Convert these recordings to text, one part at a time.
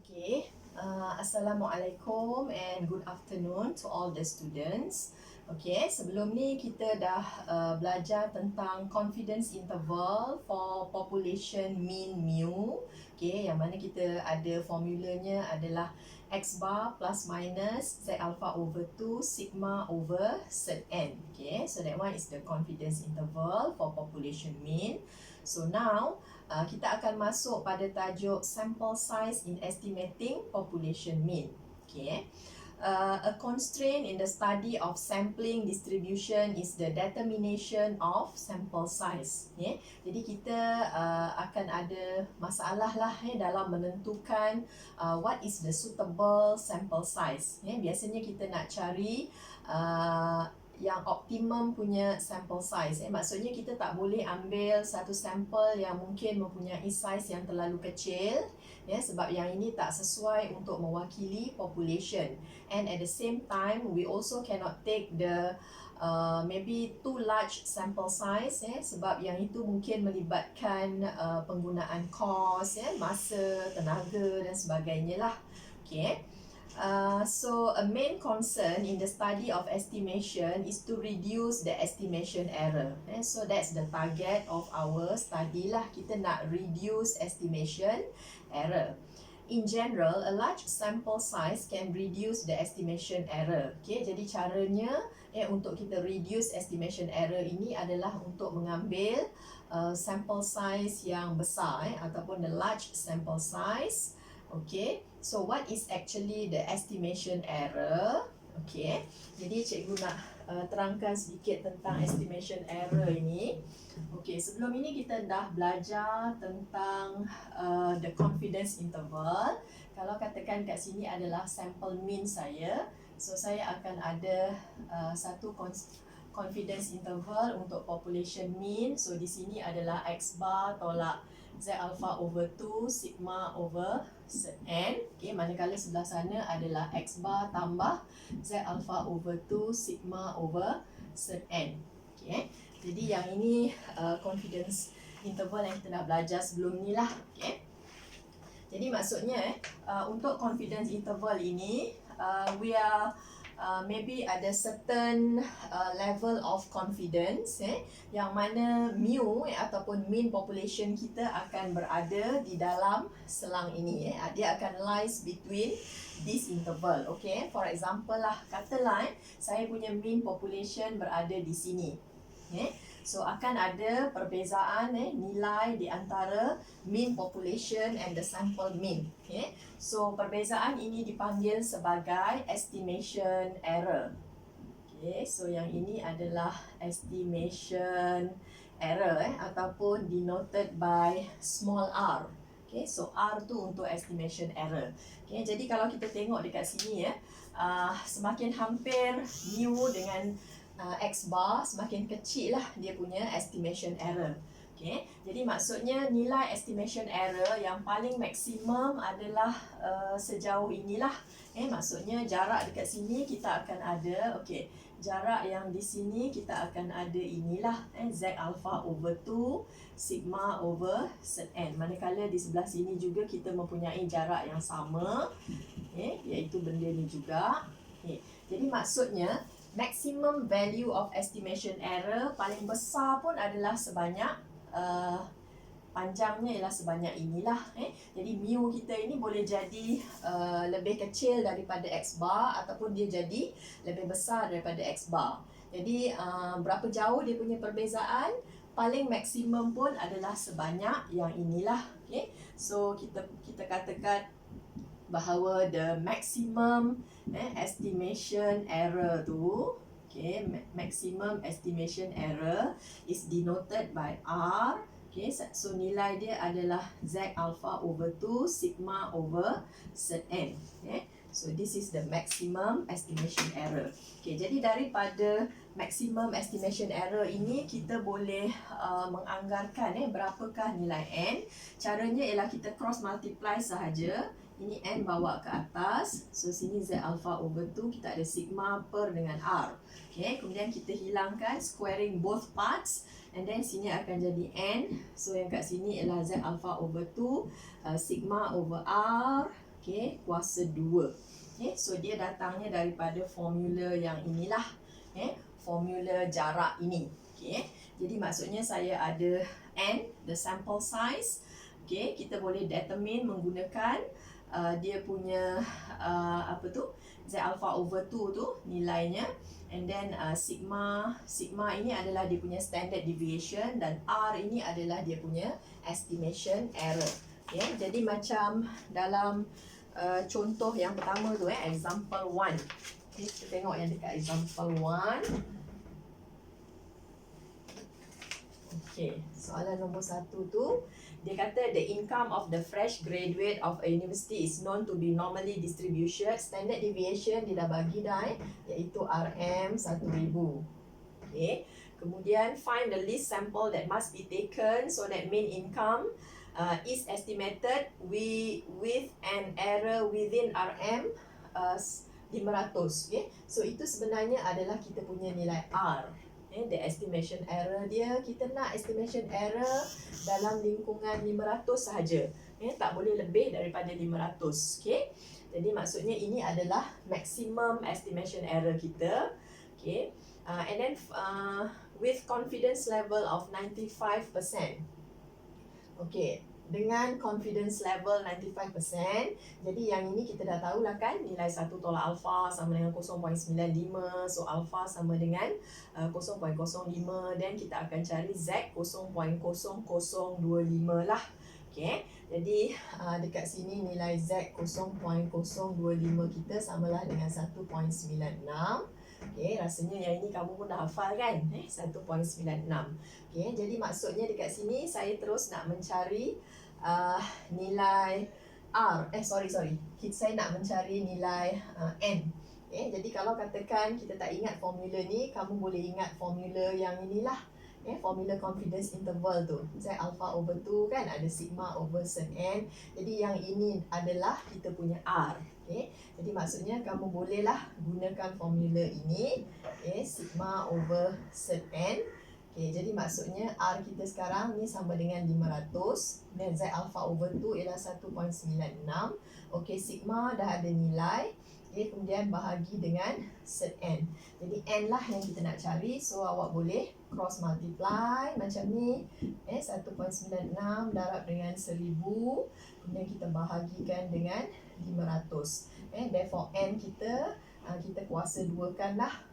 Okay, Assalamualaikum and good afternoon to all the students. Okay, sebelum ni kita dah belajar tentang confidence interval for population mean mu. Okay, yang mana kita ada formulanya adalah x bar plus minus z alpha over 2 sigma over z n. Okay, so that one is the confidence interval for population mean. So now kita akan masuk pada tajuk sample size in estimating population mean. Okay. A constraint in the study of sampling distribution is the determination of sample size. Okay. Jadi kita akan ada masalah lah dalam menentukan what is the suitable sample size. Biasanya kita nak cari yang optimum punya sample size. Maksudnya kita tak boleh ambil satu sampel yang mungkin mempunyai size yang terlalu kecil, sebab yang ini tak sesuai untuk mewakili population. And at the same time, we also cannot take the maybe too large sample size, sebab yang itu mungkin melibatkan penggunaan kos, masa, tenaga dan sebagainya lah. Okay. So a main concern in the study of estimation is to reduce the estimation error. So that's the target of our study lah. Kita nak reduce estimation error. In general, a large sample size can reduce the estimation error. Okay, jadi caranya untuk kita reduce estimation error ini adalah untuk mengambil sample size yang besar ataupun the large sample size. Okay, so what is actually the estimation error? Okay, jadi cikgu nak terangkan sedikit tentang estimation error ini. Okay, sebelum ini kita dah belajar tentang the confidence interval. Kalau katakan kat sini adalah sample mean saya, so saya akan ada satu confidence interval untuk population mean. So di sini adalah x bar tolak z alpha over 2 sigma over z n. Okay, manakala sebelah sana adalah x bar tambah z alpha over 2 sigma over z n. Okay, jadi yang ini confidence interval yang kita dah belajar sebelum ni lah. Okay, jadi maksudnya untuk confidence interval ini we are maybe ada certain level of confidence yang mana mu ataupun mean population kita akan berada di dalam selang ini. Dia akan lies between this interval. Okay, for example lah, katalah saya punya mean population berada di sini. So akan ada perbezaan nilai di antara mean population and the sample mean. So perbezaan ini dipanggil sebagai estimation error. So yang ini adalah estimation error ataupun denoted by small r. So R tu untuk estimation error. Jadi kalau kita tengok dekat sini semakin hampir mu dengan x bar, semakin kecil lah dia punya estimation error. Jadi maksudnya nilai estimation error yang paling maksimum adalah sejauh inilah. Maksudnya jarak dekat sini kita akan ada, jarak yang di sini kita akan ada inilah, z alpha over 2 sigma over z n. Manakala di sebelah sini juga kita mempunyai jarak yang sama, iaitu benda ni juga. Jadi maksudnya maximum value of estimation error paling besar pun adalah sebanyak panjangnya ialah sebanyak inilah. Jadi mu kita ini boleh jadi lebih kecil daripada x bar ataupun dia jadi lebih besar daripada x bar. Jadi berapa jauh dia punya perbezaan, paling maksimum pun adalah sebanyak yang inilah. So kita katakan bahawa the maximum estimation error tu, maximum estimation error is denoted by R. So nilai dia adalah z alpha over 2 sigma over z n. So this is the maximum estimation error. Jadi daripada maximum estimation error ini kita boleh menganggarkan berapakah nilai n. Caranya ialah kita cross multiply sahaja. Ini n bawa ke atas. So sini z alpha over 2 kita ada sigma per dengan r. Kemudian kita hilangkan squaring both parts. And then sini akan jadi n. So yang kat sini ialah z alpha over 2 sigma over r Okay, kuasa 2. Okay, so dia datangnya daripada formula yang inilah. Formula jarak ini. Okay, jadi maksudnya saya ada N, the sample size. Okay, kita boleh determine menggunakan dia punya Z alpha over 2 tu nilainya. And then sigma ini adalah dia punya standard deviation dan R ini adalah dia punya estimation error. Okay, jadi macam dalam contoh yang pertama tu example 1. Okay, kita tengok yang dekat example 1. Okay, soalan nombor 1 tu dia kata the income of the fresh graduate of a university is known to be normally distribution. Standard deviation dia dah bagi dah iaitu RM 1,000. Okay. Kemudian find the least sample that must be taken so that mean income is estimated with an error within RM 500. Okay. So itu sebenarnya adalah kita punya nilai R. The estimation error dia, kita nak estimation error dalam lingkungan 500 sahaja. Tak boleh lebih daripada 500. Okay. Jadi maksudnya ini adalah maximum estimation error kita. Okay. And then with confidence level of 95%. Okay. Dengan confidence level 95%, jadi yang ini kita dah tahulah kan, nilai 1 tolak alpha sama dengan 0.95, so alpha sama dengan 0.05 dan kita akan cari Z 0.0025 lah. Okay, jadi dekat sini nilai Z 0.025 kita samalah dengan 1.96. Okay, rasanya yang ini kamu pun dah hafal kan? 1.96. Okay, jadi maksudnya dekat sini saya terus nak mencari nilai R. Saya nak mencari nilai N. Okay, jadi kalau katakan kita tak ingat formula ni, kamu boleh ingat formula yang inilah. Formula confidence interval tu. Z alpha over 2 kan ada sigma over cert N. Jadi yang ini adalah kita punya R. Okay. Jadi maksudnya kamu bolehlah gunakan formula ini. Okay. Sigma over cert N. Okay. Jadi maksudnya R kita sekarang ni sama dengan 500. Dan Z alpha over 2 ialah 1.96. Okay. Sigma dah ada nilai. Okay. Kemudian bahagi dengan cert N. Jadi N lah yang kita nak cari. So awak boleh cross multiply macam ni. 1.96 darab dengan 1000. Kemudian kita bahagikan dengan 500. Therefore N kita kuasa 2 kan lah.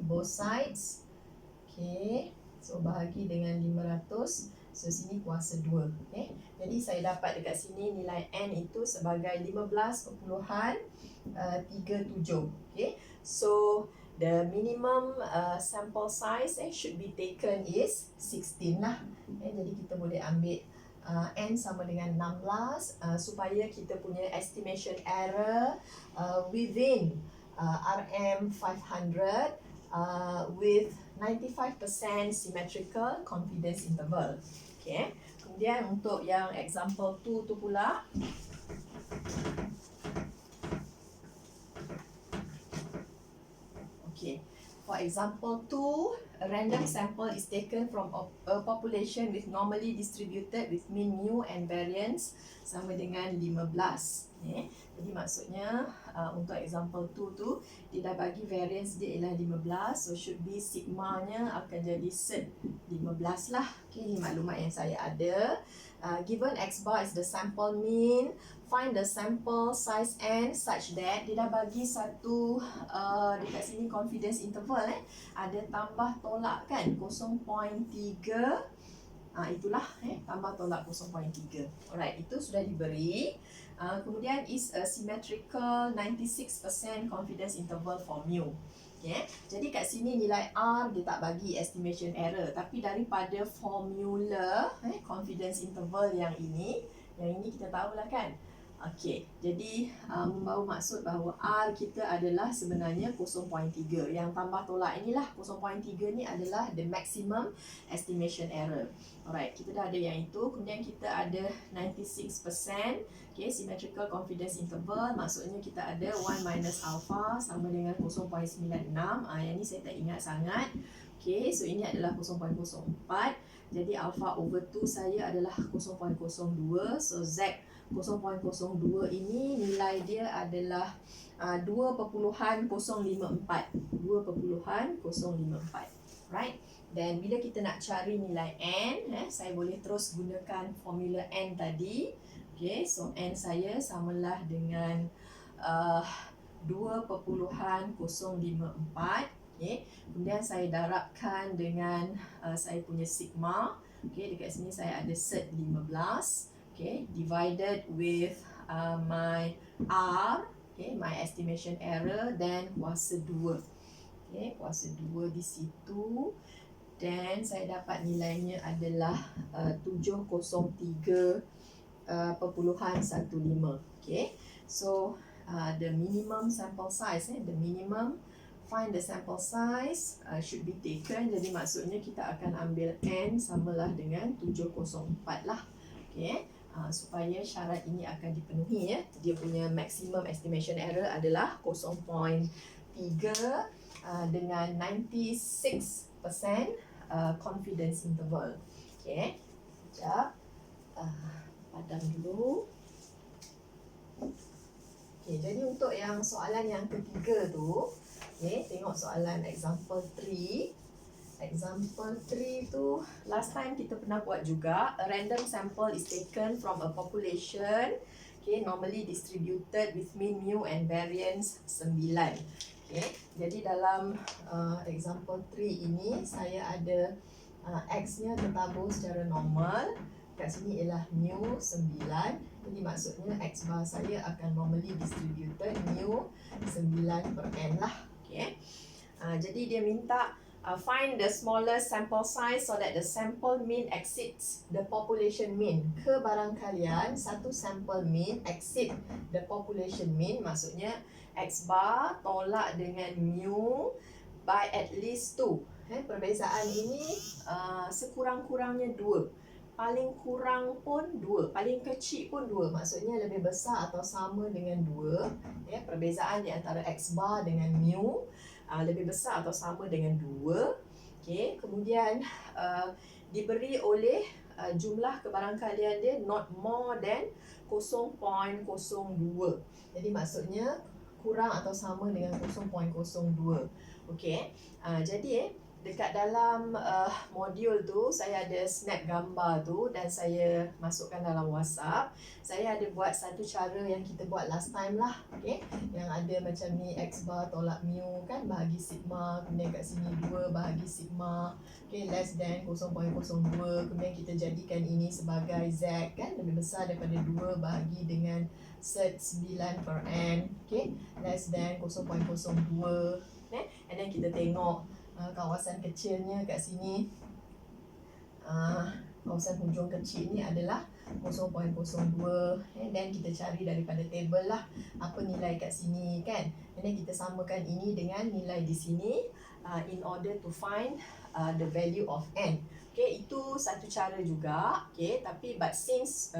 Both sides. Okay. So bahagi dengan 500. So sini kuasa 2. Jadi saya dapat dekat sini nilai N itu sebagai 15.37. Okay. So the minimum sample size should be taken is 16 lah. Jadi kita boleh ambil N sama dengan 16 supaya kita punya estimation error within RM 500 with 95% symmetrical confidence interval. Okay. Kemudian untuk yang example 2 tu pula, okay. For example 2, a random sample is taken from a population with normally distributed with mean mu and variance sama dengan 15. Jadi maksudnya untuk example 2 tu dia dah bagi variance dia ialah 15, so should be sigmanya akan jadi cert 15 lah. Okay, ini maklumat yang saya ada. Given x bar is the sample mean, find the sample size N such that dia dah bagi satu dekat sini confidence interval ada tambah tolak kan 0.3. Itulah tambah tolak 0.3. Alright, itu sudah diberi. Kemudian is a symmetrical 96% confidence interval for mu. Okay. Jadi kat sini nilai R dia tak bagi estimation error, tapi daripada formula confidence interval yang ini kita tahulah kan. Okey, jadi membawa maksud bahawa R kita adalah sebenarnya 0.3. Yang tambah tolak inilah 0.3 ni adalah the maximum estimation error. Alright, kita dah ada yang itu. Kemudian kita ada 96%. Okay, symmetrical confidence interval. Maksudnya kita ada 1 minus alpha sama dengan 0.96. Yang ni saya tak ingat sangat. Okay, so ini adalah 0.04. Jadi alpha over 2 saya adalah 0.02. So Z 0.02 ini nilai dia adalah 2.054. 2.054. Right? Dan bila kita nak cari nilai N, saya boleh terus gunakan formula N tadi. Okay, so N saya samalah dengan 2.054. Okay. Kemudian saya darabkan dengan saya punya sigma. Okay, dekat sini saya ada cert 15. Okay, divided with my R, okay, my estimation error, dan kuasa 2. Okay, kuasa 2 di situ. Dan saya dapat nilainya adalah 703.15. Okay, so the minimum sample size, the minimum find the sample size should be taken. Jadi maksudnya kita akan ambil N samalah dengan 704 lah. Okay, supaya syarat ini akan dipenuhi ya. Dia punya maximum estimation error adalah 0.3 dengan 96% confidence interval. Okay, sekejap, padam dulu. Okay, jadi untuk yang soalan yang ketiga tu, okay, tengok soalan example 3. Example 3 tu last time kita pernah buat juga. A random sample is taken from a population, okay, normally distributed with mean, mu and variance 9. Okay, jadi dalam example 3 ini saya ada X-nya tertabur secara normal. Kat sini ialah mu 9. Jadi maksudnya X bar saya akan normally distributed mu 9 per N lah. Okay. Jadi dia minta find the smallest sample size so that the sample mean exceeds the population mean. Kebarangkalian satu sample mean exceed the population mean, maksudnya X bar tolak dengan mu by at least 2. Perbezaan ini sekurang-kurangnya 2. Paling kurang pun 2, paling kecil pun 2. Maksudnya lebih besar atau sama dengan 2. Ya, perbezaan di antara X bar dengan mu lebih besar atau sama dengan 2. Okay. Kemudian diberi oleh jumlah kebarangkalian dia not more than 0.02. Jadi maksudnya kurang atau sama dengan 0.02. Okay. Jadi dekat dalam modul tu saya ada snap gambar tu dan saya masukkan dalam WhatsApp. Saya ada buat satu cara yang kita buat last time lah. Okay. Yang ada macam ni, X bar tolak mu kan, bahagi sigma, kemudian kat sini 2 bahagi sigma, okay, less than 0.02. Kemudian kita jadikan ini sebagai Z kan, lebih besar daripada 2 bahagi dengan cert 9 per N, okay, less than 0.02. And then kita tengok kawasan kecilnya kat sini, kawasan hujung kecil ni adalah 0.02. Dan kita cari daripada table lah apa nilai kat sini kan. Dan kita samakan ini dengan nilai di sini in order to find the value of N. Okay, itu satu cara juga. Okay, tapi but since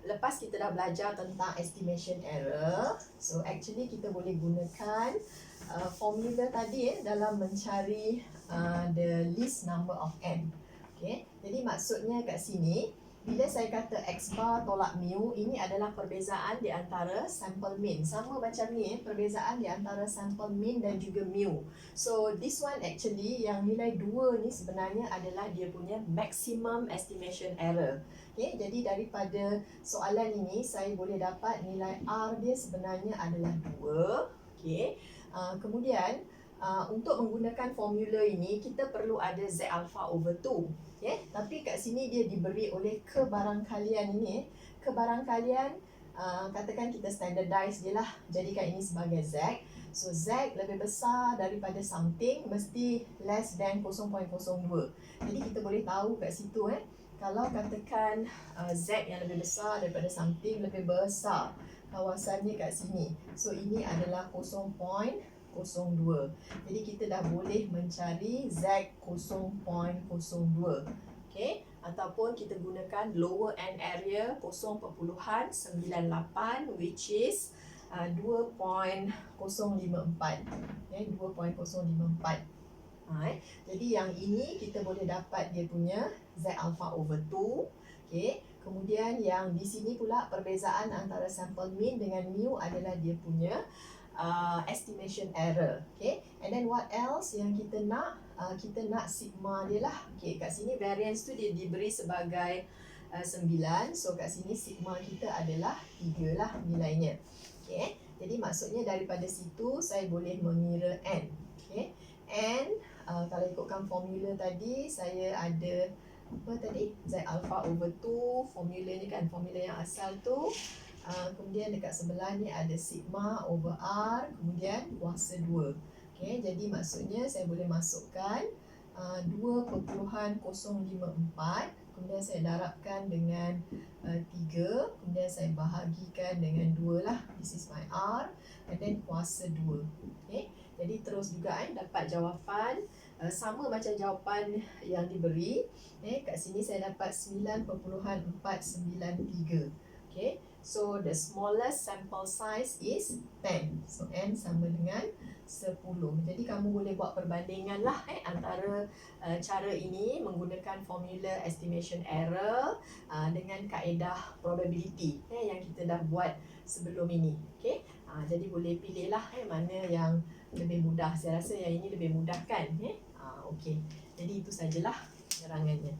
lepas kita dah belajar tentang estimation error, so actually kita boleh gunakan formula tadi dalam mencari the least number of N. Okay, jadi maksudnya kat sini bila saya kata X bar tolak mu, ini adalah perbezaan di antara sample mean. Sama macam ni, perbezaan di antara sample mean dan juga mu. So this one actually yang nilai 2 ni sebenarnya adalah dia punya maximum estimation error. Okay, jadi daripada soalan ini saya boleh dapat nilai R dia sebenarnya adalah 2. Okay. Kemudian untuk menggunakan formula ini kita perlu ada Z alpha over 2. Okay? Tapi kat sini dia diberi oleh kebarangkalian ini. Kebarangkalian katakan kita standardize dia lah, jadikan ini sebagai Z. So Z lebih besar daripada something mesti less than 0.02. Jadi kita boleh tahu kat situ kalau katakan Z yang lebih besar daripada something, lebih besar kawasannya kat sini. So ini adalah 0.02. Jadi kita dah boleh mencari Z 0.02. Okay, ataupun kita gunakan lower end area 0.98 which is 2.054. Okay, 2.054. Jadi yang ini kita boleh dapat dia punya Z alpha over 2. Okay. Kemudian yang di sini pula perbezaan antara sample mean dengan mu adalah dia punya estimation error. Okay. And then what else yang kita nak? Kita nak sigma dia lah. Okay. Kat sini variance tu dia diberi sebagai 9. So kat sini sigma kita adalah 3 lah nilainya. Okay. Jadi maksudnya daripada situ saya boleh mengira N. Okay. N kalau ikutkan formula tadi saya ada apa tadi? Z alpha over 2. Formula ni kan formula yang asal tu. Kemudian dekat sebelah ni ada sigma over R, kemudian kuasa 2. Okay, jadi maksudnya saya boleh masukkan 2.054, kemudian saya darabkan dengan 3, kemudian saya bahagikan dengan 2 lah. This is my R, and then kuasa 2. Okay, jadi terus juga dapat jawapan sama macam jawapan yang diberi. Kat sini saya dapat 9.493. Okay. So the smallest sample size is 10. So N sama dengan 10. Jadi kamu boleh buat perbandingan lah antara cara ini menggunakan formula estimation error dengan kaedah probability yang kita dah buat sebelum ini. Okay. Jadi boleh pilih lah mana yang lebih mudah. Saya rasa yang ini lebih mudah kan. Okay. Jadi itu sajalah penerangannya.